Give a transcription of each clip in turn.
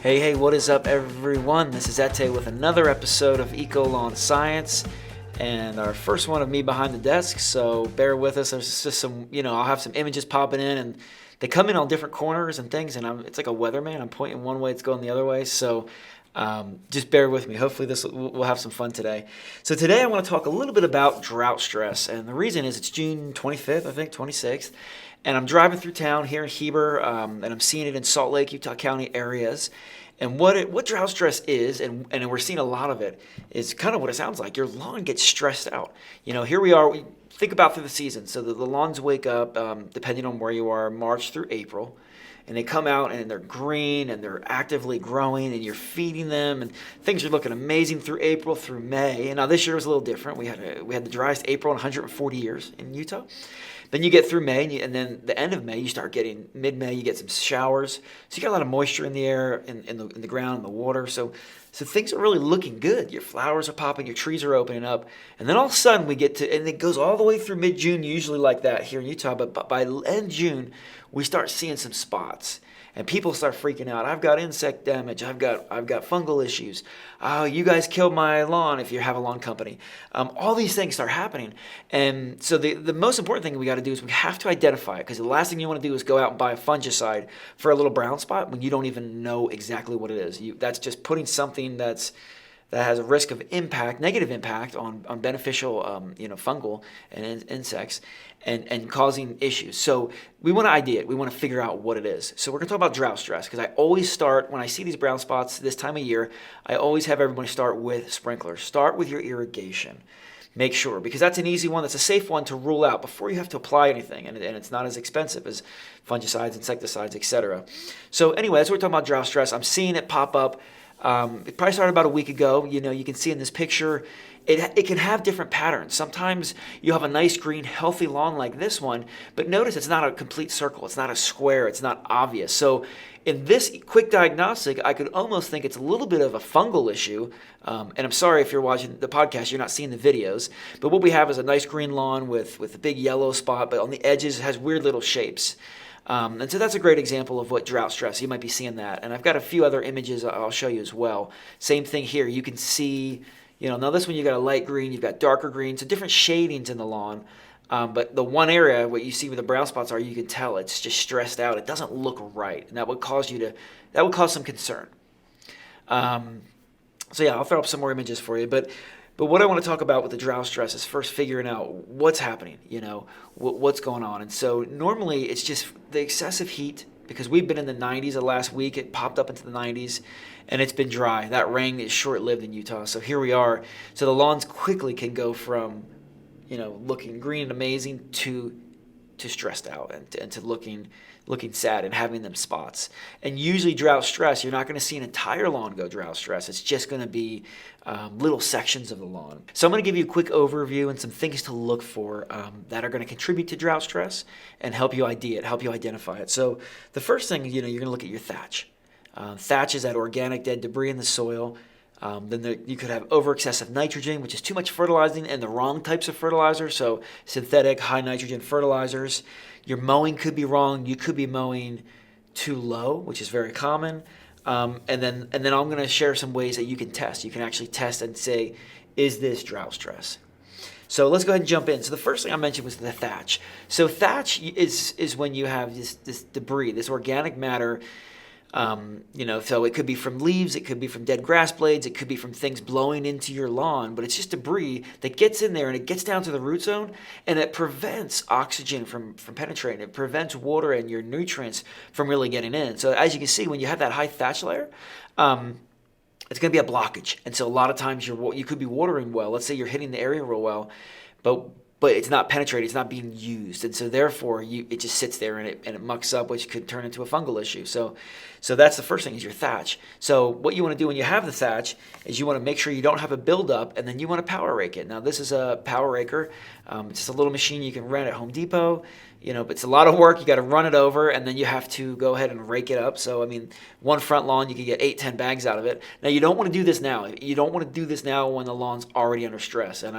Hey, what is up, everyone? This is Ete with another episode of Eco Lawn Science, and our first one of me behind the desk, so bear with us. There's just some, I'll have some images popping in, and they come in on different corners and things, and it's like a weatherman. I'm pointing one way, it's going the other way, so just bear with me. Hopefully we'll have some fun today. So today I want to talk a little bit about drought stress, and the reason is it's June 25th, I think, 26th, and I'm driving through town here in Heber, and I'm seeing it in Salt Lake, Utah County areas. And what drought stress is, and we're seeing a lot of it, is kind of what it sounds like. Your lawn gets stressed out. Here we are. We think about through the season. So the lawns wake up, depending on where you are, March through April. And they come out and they're green and they're actively growing and you're feeding them and things are looking amazing through April through May. And now this year was a little different. We had the driest April in 140 years in Utah. Then you get through May, and then the end of May, you start getting mid-May, you get some showers. So you got a lot of moisture in the air, in the ground, in the water. So things are really looking good. Your flowers are popping, your trees are opening up. And then all of a sudden we get to, and it goes all the way through mid-June, usually like that here in Utah. But by end June, we start seeing some spots. And people start freaking out. I've got insect damage. I've got fungal issues. Oh, you guys killed my lawn if you have a lawn company. All these things start happening. And so the most important thing we got to do is we have to identify it, because the last thing you want to do is go out and buy a fungicide for a little brown spot when you don't even know exactly what it is. That's just putting something that has a risk of negative impact on beneficial, fungal and insects and causing issues. So we want to ID it. We want to figure out what it is. So we're going to talk about drought stress, because I always start, when I see these brown spots this time of year, I always have everybody start with sprinklers. Start with your irrigation. Make sure, because that's an easy one. That's a safe one to rule out before you have to apply anything, and it's not as expensive as fungicides, insecticides, etc. So anyway, that's what we're talking about, drought stress. I'm seeing it pop up. It probably started about a week ago. You can see in this picture, it can have different patterns. Sometimes you have a nice green, healthy lawn like this one, but notice it's not a complete circle. It's not a square. It's not obvious. So in this quick diagnostic, I could almost think it's a little bit of a fungal issue. And I'm sorry if you're watching the podcast, you're not seeing the videos. But what we have is a nice green lawn with a big yellow spot, but on the edges it has weird little shapes. And so that's a great example of what drought stress. You might be seeing that. And I've got a few other images I'll show you as well. Same thing here. You can see, now this one you got a light green, you've got darker green, so different shadings in the lawn. But the one area, what you see where the brown spots are, you can tell it's just stressed out. It doesn't look right. And that would cause some concern. So yeah, I'll throw up some more images for you. But what I want to talk about with the drought stress is first figuring out what's happening, what's going on. And so normally it's just the excessive heat, because we've been in the 90s the last week. It popped up into the 90s, and it's been dry. That rain is short-lived in Utah. So here we are. So the lawns quickly can go from, looking green and amazing to stressed out and to looking sad and having them spots. And usually drought stress, you're not going to see an entire lawn go drought stress. It's just going to be little sections of the lawn. So I'm going to give you a quick overview and some things to look for that are going to contribute to drought stress and help you ID it, help you identify it. So the first thing, you're going to look at your thatch. Thatch is that organic dead debris in the soil. Then you could have over-excessive nitrogen, which is too much fertilizing and the wrong types of fertilizer, so synthetic, high-nitrogen fertilizers. Your mowing could be wrong. You could be mowing too low, which is very common. And then I'm going to share some ways that you can test. You can actually test and say, is this drought stress? So let's go ahead and jump in. So the first thing I mentioned was the thatch. So thatch is when you have this debris, this organic matter. So it could be from leaves, it could be from dead grass blades, it could be from things blowing into your lawn, but it's just debris that gets in there and it gets down to the root zone, and it prevents oxygen from penetrating. It prevents water and your nutrients from really getting in. So as you can see, when you have that high thatch layer, it's going to be a blockage. And so a lot of times you could be watering well. Let's say you're hitting the area real well, but it's not penetrating, it's not being used. And so therefore it just sits there and it mucks up, which could turn into a fungal issue. So that's the first thing, is your thatch. So what you want to do when you have the thatch is you want to make sure you don't have a buildup, and then you want to power rake it. Now this is a power raker. It's just a little machine you can rent at Home Depot. But it's a lot of work. You got to run it over, and then you have to go ahead and rake it up. So, one front lawn, you can get 8-10 bags out of it. Now, you don't want to do this now. You don't want to do this now when the lawn's already under stress. And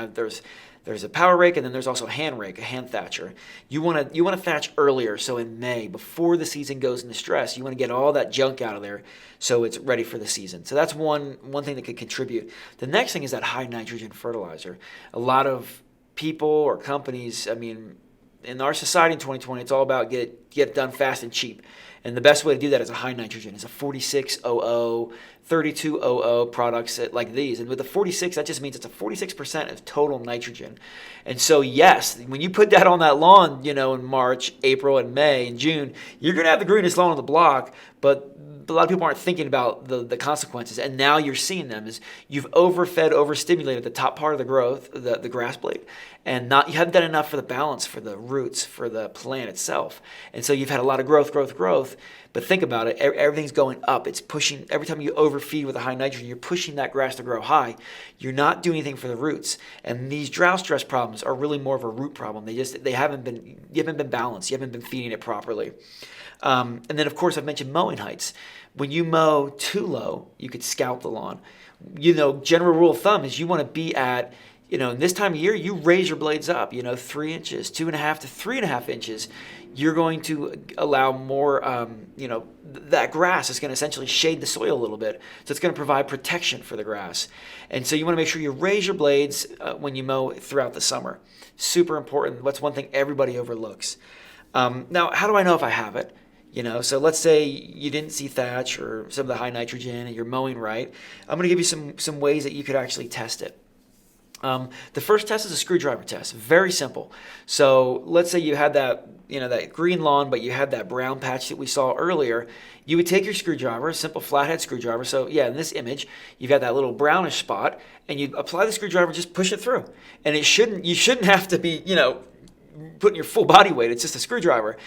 There's a power rake, and then there's also a hand rake, a hand thatcher. You want to thatch earlier, so in May, before the season goes into stress, you want to get all that junk out of there so it's ready for the season. So that's one thing that could contribute. The next thing is that high nitrogen fertilizer. A lot of people or companies, I mean, in our society in 2020, it's all about get it done fast and cheap. And the best way to do that is a high nitrogen. It's a 4600, 3200 products like these. And with the 46, that just means it's a 46% of total nitrogen. And so, yes, when you put that on that lawn, in March, April, and May, and June, you're going to have the greenest lawn on the block, but a lot of people aren't thinking about the consequences, and now you're seeing them. Is you've overfed, overstimulated the top part of the growth, the grass blade, and you haven't done enough for the balance, for the roots, for the plant itself. And so you've had a lot of growth, but think about it, everything's going up. It's pushing, every time you overfeed with a high nitrogen, you're pushing that grass to grow high. You're not doing anything for the roots. And these drought stress problems are really more of a root problem. You haven't been balanced. You haven't been feeding it properly. And then, of course, I've mentioned mowing heights. When you mow too low, you could scalp the lawn. General rule of thumb is you want to be at, in this time of year, you raise your blades up, 3 inches, 2.5 to 3.5 inches. You're going to allow more, that grass is going to essentially shade the soil a little bit. So it's going to provide protection for the grass. And so you want to make sure you raise your blades when you mow throughout the summer. Super important. That's one thing everybody overlooks. Now, how do I know if I have it? So let's say you didn't see thatch or some of the high nitrogen and you're mowing right. I'm going to give you some ways that you could actually test it. The first test is a screwdriver test. Very simple. So let's say you had that green lawn, but you had that brown patch that we saw earlier. You would take your screwdriver, a simple flathead screwdriver. So yeah, in this image, you've got that little brownish spot, and you apply the screwdriver, just push it through. And you shouldn't have to be, putting your full body weight. It's just a screwdriver.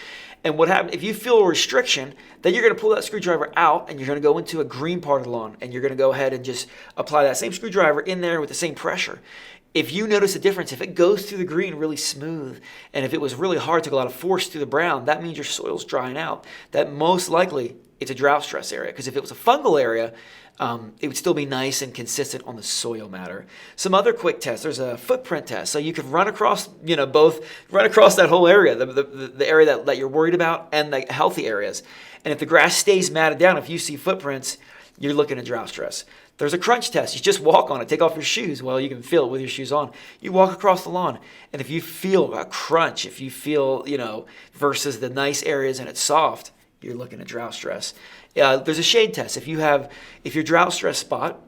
And what happens if you feel a restriction, then you're going to pull that screwdriver out and you're going to go into a green part of the lawn and you're going to go ahead and just apply that same screwdriver in there with the same pressure. If you notice a difference, if it goes through the green really smooth, and if it was really hard, took a lot of force through the brown, that means your soil's drying out. That most likely it's a drought stress area, because if it was a fungal area, it would still be nice and consistent on the soil matter. Some other quick tests. There's a footprint test. So you could run across, run across that whole area, the area that you're worried about and the healthy areas. And if the grass stays matted down, if you see footprints, you're looking at drought stress. There's a crunch test. You just walk on it. Take off your shoes. Well, you can feel it with your shoes on. You walk across the lawn, and if you feel a crunch, if you feel, versus the nice areas and it's soft, you're looking at drought stress. There's a shade test. If your drought stress spot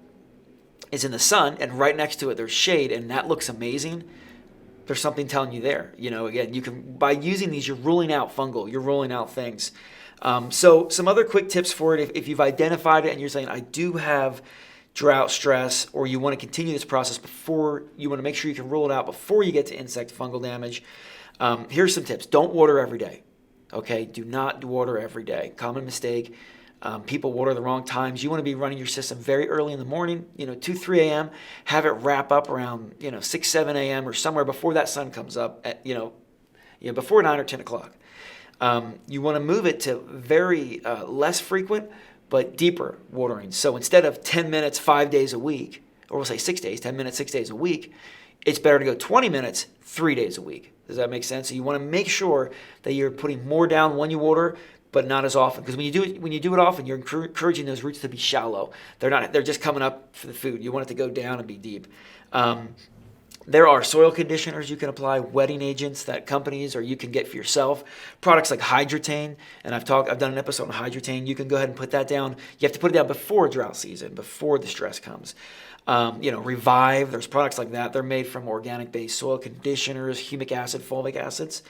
is in the sun and right next to it there's shade and that looks amazing, there's something telling you there. Again, you can, by using these, you're ruling out fungal. You're ruling out things. So some other quick tips for it. If you've identified it and you're saying, I do have drought stress, or you want to continue this process before, you want to make sure you can rule it out before you get to insect fungal damage. Here's some tips. Don't water every day. Okay, do not water every day. Common mistake. People water the wrong times. You want to be running your system very early in the morning, 2, 3 a.m. Have it wrap up around, 6, 7 a.m. or somewhere before that sun comes up at, before 9 or 10 o'clock. You want to move it to very less frequent but deeper watering. So instead of 10 minutes 5 days a week, or we'll say 6 days, 10 minutes 6 days a week, it's better to go 20 minutes 3 days a week. Does that make sense? So you want to make sure that you're putting more down when you water, but not as often. Because when you do it often, you're encouraging those roots to be shallow. They're just coming up for the food. You want it to go down and be deep. There are soil conditioners you can apply, wetting agents that companies or you can get for yourself. Products like Hydrotane, and I've done an episode on Hydrotane. You can go ahead and put that down. You have to put it down before drought season, before the stress comes. Revive, there's products like that. They're made from organic-based soil conditioners, humic acid, fulvic acids.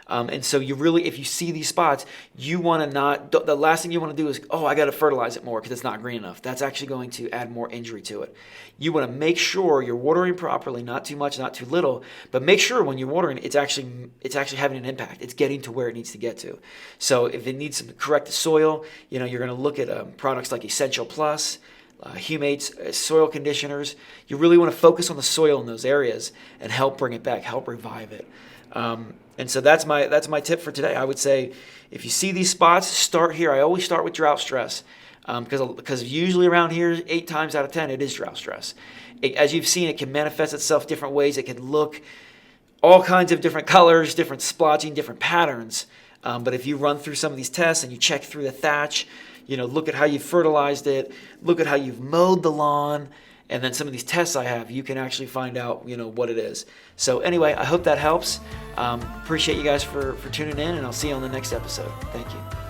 And so you really, if you see these spots, you want to the last thing you want to do is, I got to fertilize it more because it's not green enough. That's actually going to add more injury to it. You want to make sure you're watering properly, not too much, not too little, but make sure when you're watering, it's actually having an impact. It's getting to where it needs to get to. So if it needs some correct soil, you're going to look at products like Essential Plus, humates, soil conditioners. You really want to focus on the soil in those areas and help bring it back, help revive it. And so that's my tip for today. I would say if you see these spots, start here. I always start with drought stress because usually around here, 8 times out of 10, it is drought stress. As you've seen, it can manifest itself different ways. It can look all kinds of different colors, different splotching, different patterns. But if you run through some of these tests and you check through the thatch, look at how you've fertilized it, look at how you've mowed the lawn, and then some of these tests I have, you can actually find out, what it is. So anyway, I hope that helps. Appreciate you guys for tuning in, and I'll see you on the next episode. Thank you.